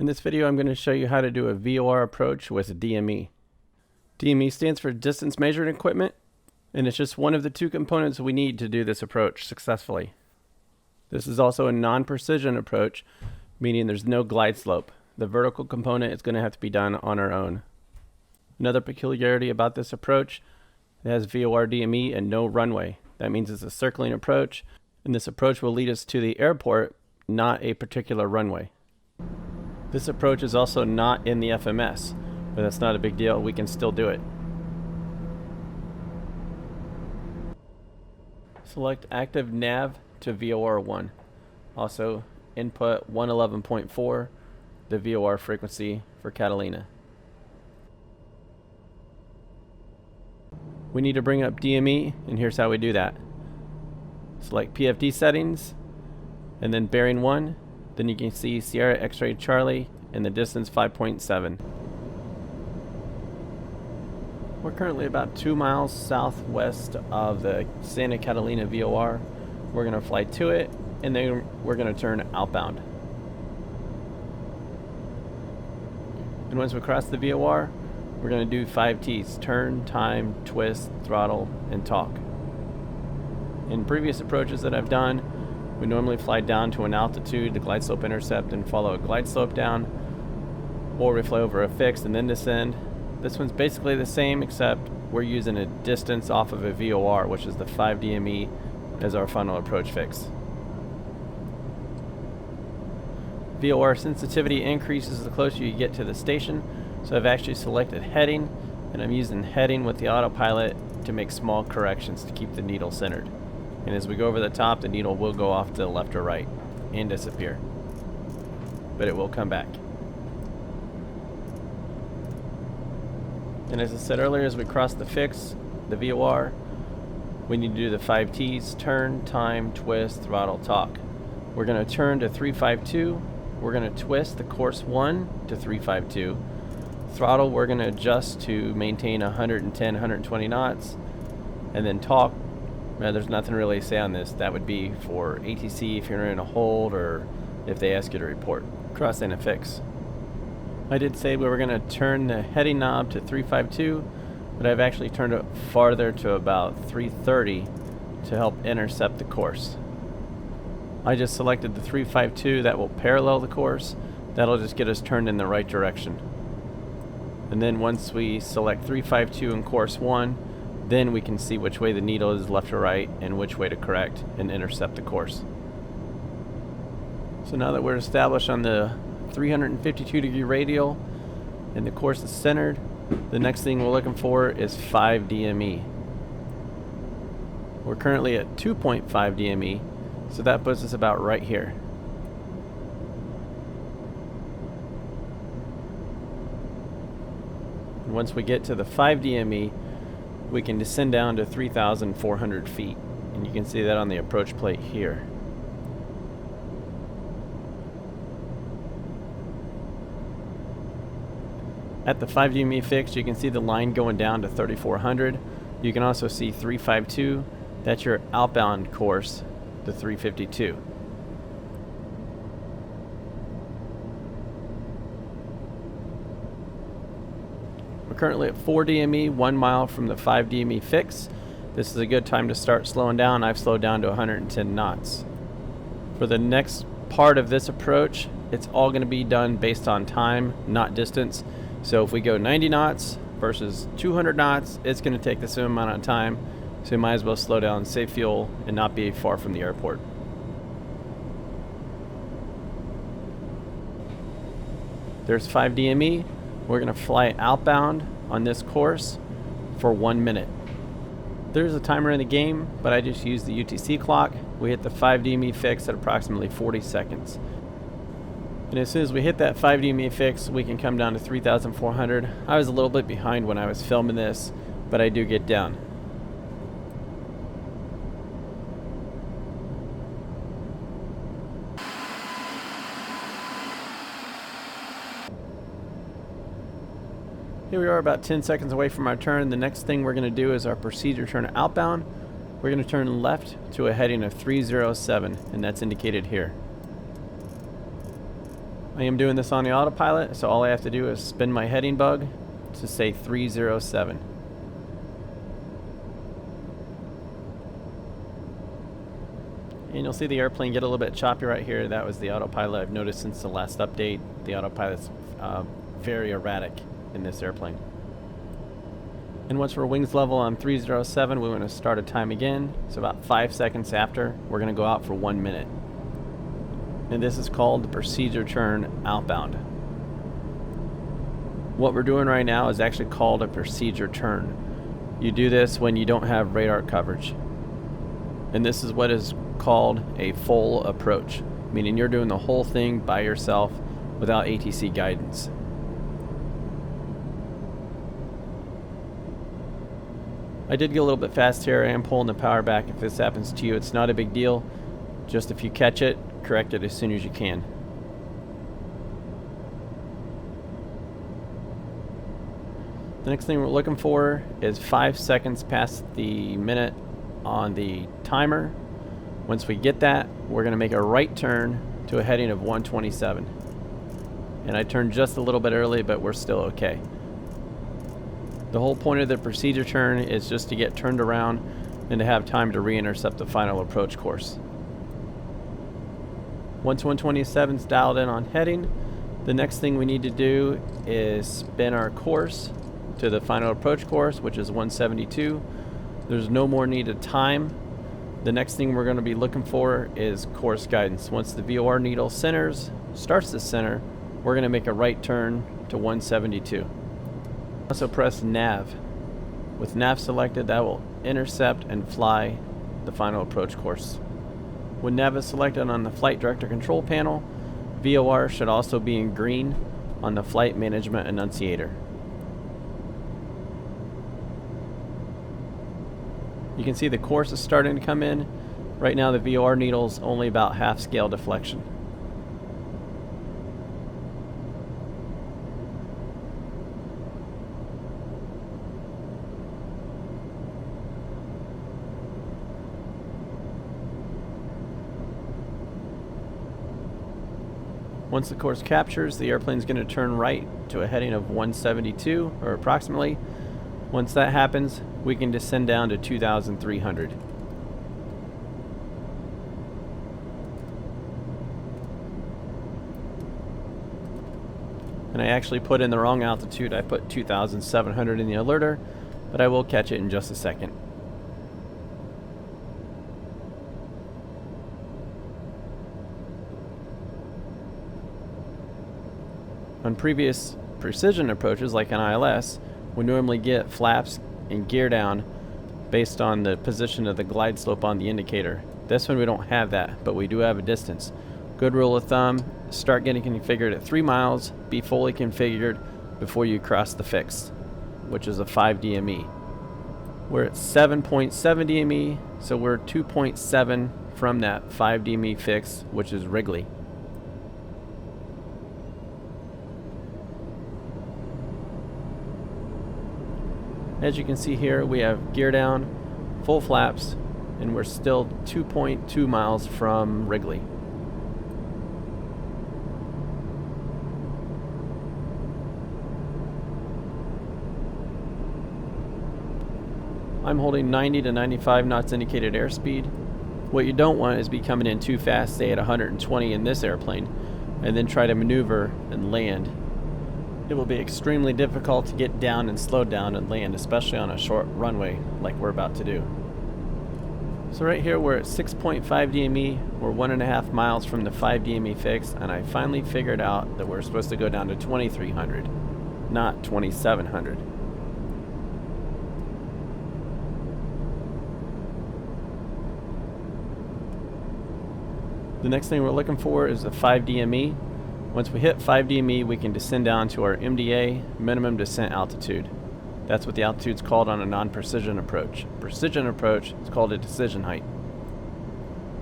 In this video, I'm going to show you how to do a VOR approach with DME. DME stands for Distance Measuring Equipment, and it's just one of the two components we need to do this approach successfully. This is also a non-precision approach, meaning there's no glide slope. The vertical component is going to have to be done on our own. Another peculiarity about this approach, it has VOR DME and no runway. That means it's a circling approach, and this approach will lead us to the airport, not a particular runway. This approach is also not in the FMS, but that's not a big deal. We can still do it. Select active nav to VOR 1. Also input 111.4, the VOR frequency for Catalina. We need to bring up DME, and here's how we do that. Select PFD settings, and then bearing 1. Then you can see Sierra X-Ray Charlie and the distance 5.7. We're currently about 2 miles southwest of the Santa Catalina VOR. We're going to fly to it, and then we're going to turn outbound. And once we cross the VOR, we're going to do 5 T's: turn, time, twist, throttle, and talk. In previous approaches that I've done, we normally fly down to an altitude, the glide slope intercept, and follow a glide slope down, or we fly over a fix and then descend. This one's basically the same, except we're using a distance off of a VOR, which is the 5 DME, as our final approach fix. VOR sensitivity increases the closer you get to the station, so I've actually selected heading, and I'm using heading with the autopilot to make small corrections to keep the needle centered. And as we go over the top, the needle will go off to the left or right and disappear. But it will come back. And as I said earlier, as we cross the fix, the VOR, we need to do the 5 T's: turn, time, twist, throttle, talk. We're going to turn to 352. We're going to twist the course 1 to 352. Throttle, we're going to adjust to maintain 110, 120 knots. And then talk, there's nothing really to say on this. That would be for ATC if you're in a hold or if they ask you to report. Crossing a fix. I did say we were going to turn the heading knob to 352, but I've actually turned it farther to about 330 to help intercept the course. I just selected the 352 that will parallel the course. That'll just get us turned in the right direction. And then once we select 352 in course 1, then we can see which way the needle is, left or right, and which way to correct and intercept the course. So now that we're established on the 352-degree radial and the course is centered, the next thing we're looking for is 5 DME. We're currently at 2.5 DME, so that puts us about right here. And once we get to the 5 DME, we can descend down to 3,400 feet. And you can see that on the approach plate here. At the 5 DME fix, you can see the line going down to 3,400. You can also see 352. That's your outbound course to 352. We're currently at 4 DME, 1 mile from the 5 DME fix. This is a good time to start slowing down. I've slowed down to 110 knots. For the next part of this approach, it's all going to be done based on time, not distance. So if we go 90 knots versus 200 knots, it's going to take the same amount of time. So you might as well slow down, save fuel, and not be far from the airport. There's 5 DME. We're going to fly outbound on this course for 1 minute. There's a timer in the game, but I just used the UTC clock. We hit the 5 DME fix at approximately 40 seconds. And as soon as we hit that 5 DME fix, we can come down to 3,400. I was a little bit behind when I was filming this, but I do get down. Here we are about 10 seconds away from our turn. The next thing we're going to do is our procedure turn outbound. We're going to turn left to a heading of 307, and that's indicated here. I am doing this on the autopilot, so all I have to do is spin my heading bug to say 307. And you'll see the airplane get a little bit choppy right here. That was the autopilot. I've noticed since the last update, the autopilot's very erratic in this airplane. And once we're wings level on 307, we want to start a time again. So about 5 seconds after, we're going to go out for 1 minute. And this is called the procedure turn outbound. What we're doing right now is actually called a procedure turn. You do this when you don't have radar coverage. And this is what is called a full approach, meaning you're doing the whole thing by yourself without ATC guidance. I did get a little bit fast here. I am pulling the power back. If this happens to you, it's not a big deal. Just if you catch it, correct it as soon as you can. The next thing we're looking for is 5 seconds past the minute on the timer. Once we get that, we're going to make a right turn to a heading of 127. And I turned just a little bit early, but we're still okay. The whole point of the procedure turn is just to get turned around and to have time to re-intercept the final approach course. Once 127 is dialed in on heading, the next thing we need to do is spin our course to the final approach course, which is 172. There's no more needed time. The next thing we're going to be looking for is course guidance. Once the VOR needle starts to center, we're going to make a right turn to 172. Also press nav. With nav selected, that will intercept and fly the final approach course. When nav is selected on the flight director control panel, VOR should also be in green on the flight management annunciator. You can see the course is starting to come in. Right now the VOR needle's only about half scale deflection. Once the course captures, the airplane's going to turn right to a heading of 172, or approximately. Once that happens, we can descend down to 2,300. And I actually put in the wrong altitude. I put 2,700 in the alerter, but I will catch it in just a second. On previous precision approaches, like an ILS, we normally get flaps and gear down based on the position of the glide slope on the indicator. This one we don't have that, but we do have a distance. Good rule of thumb, start getting configured at 3 miles, be fully configured before you cross the fix, which is a 5 DME. We're at 7.7 DME, so we're 2.7 from that 5 DME fix, which is Wrigley. As you can see here, we have gear down, full flaps, and we're still 2.2 miles from Wrigley. I'm holding 90 to 95 knots indicated airspeed. What you don't want is be coming in too fast, say at 120 in this airplane, and then try to maneuver and land. It will be extremely difficult to get down and slow down and land, especially on a short runway like we're about to do. So right here we're at 6.5 DME, we're 1.5 miles from the 5 DME fix, and I finally figured out that we're supposed to go down to 2,300, not 2,700. The next thing we're looking for is the 5 DME. Once we hit 5 DME, we can descend down to our MDA, minimum descent altitude. That's what the altitude's called on a non-precision approach. Precision approach is called a decision height.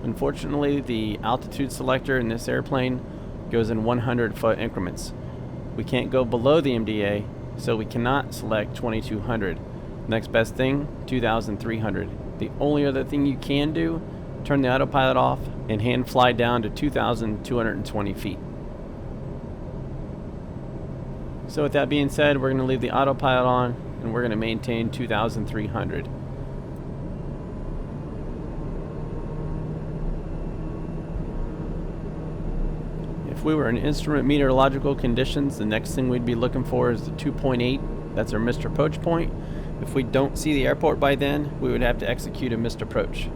Unfortunately, the altitude selector in this airplane goes in 100-foot increments. We can't go below the MDA, so we cannot select 2,200. Next best thing, 2,300. The only other thing you can do, turn the autopilot off and hand fly down to 2,220 feet. So with that being said, we're going to leave the autopilot on and we're going to maintain 2,300. If we were in instrument meteorological conditions, the next thing we'd be looking for is the 2.8. That's our missed approach point. If we don't see the airport by then, we would have to execute a missed approach.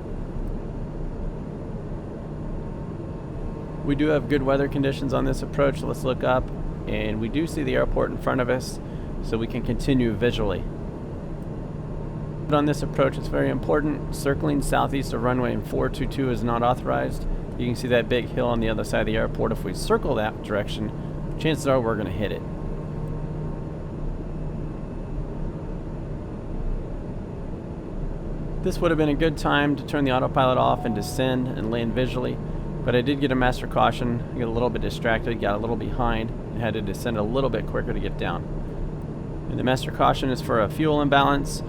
We do have good weather conditions on this approach. Let's look up, and we do see the airport in front of us, so we can continue visually. But on this approach, it's very important. Circling southeast of runway 422 is not authorized. You can see that big hill on the other side of the airport. If we circle that direction, chances are we're going to hit it. This would have been a good time to turn the autopilot off and descend and land visually, but I did get a master caution. I got a little bit distracted, got a little behind, and had to descend a little bit quicker to get down. And the master caution is for a fuel imbalance.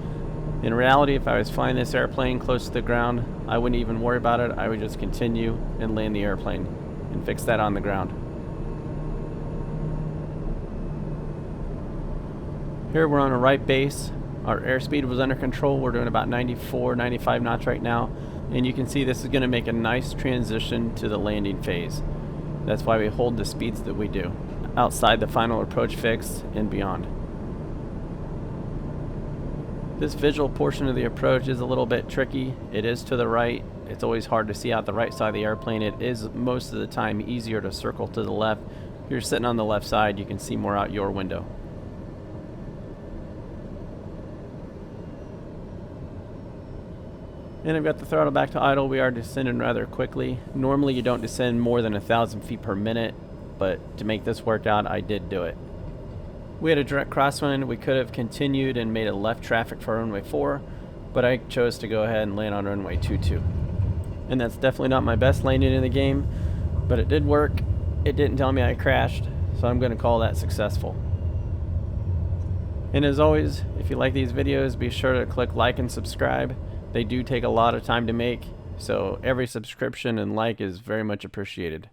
In reality, if I was flying this airplane close to the ground, I wouldn't even worry about it. I would just continue and land the airplane and fix that on the ground. Here we're on a right base. Our airspeed was under control. We're doing about 94, 95 knots right now. And you can see this is going to make a nice transition to the landing phase. That's why we hold the speeds that we do, outside the final approach fix and beyond. This visual portion of the approach is a little bit tricky. It is to the right. It's always hard to see out the right side of the airplane. It is most of the time easier to circle to the left. If you're sitting on the left side, you can see more out your window. And I've got the throttle back to idle. We are descending rather quickly. Normally you don't descend more than 1,000 feet per minute, but to make this work out, I did do it. We had a direct crosswind. We could have continued and made a left traffic for runway 4, but I chose to go ahead and land on runway 22. And that's definitely not my best landing in the game, but it did work. It didn't tell me I crashed, so I'm going to call that successful. And as always, if you like these videos, be sure to click like and subscribe. They do take a lot of time to make, so every subscription and like is very much appreciated.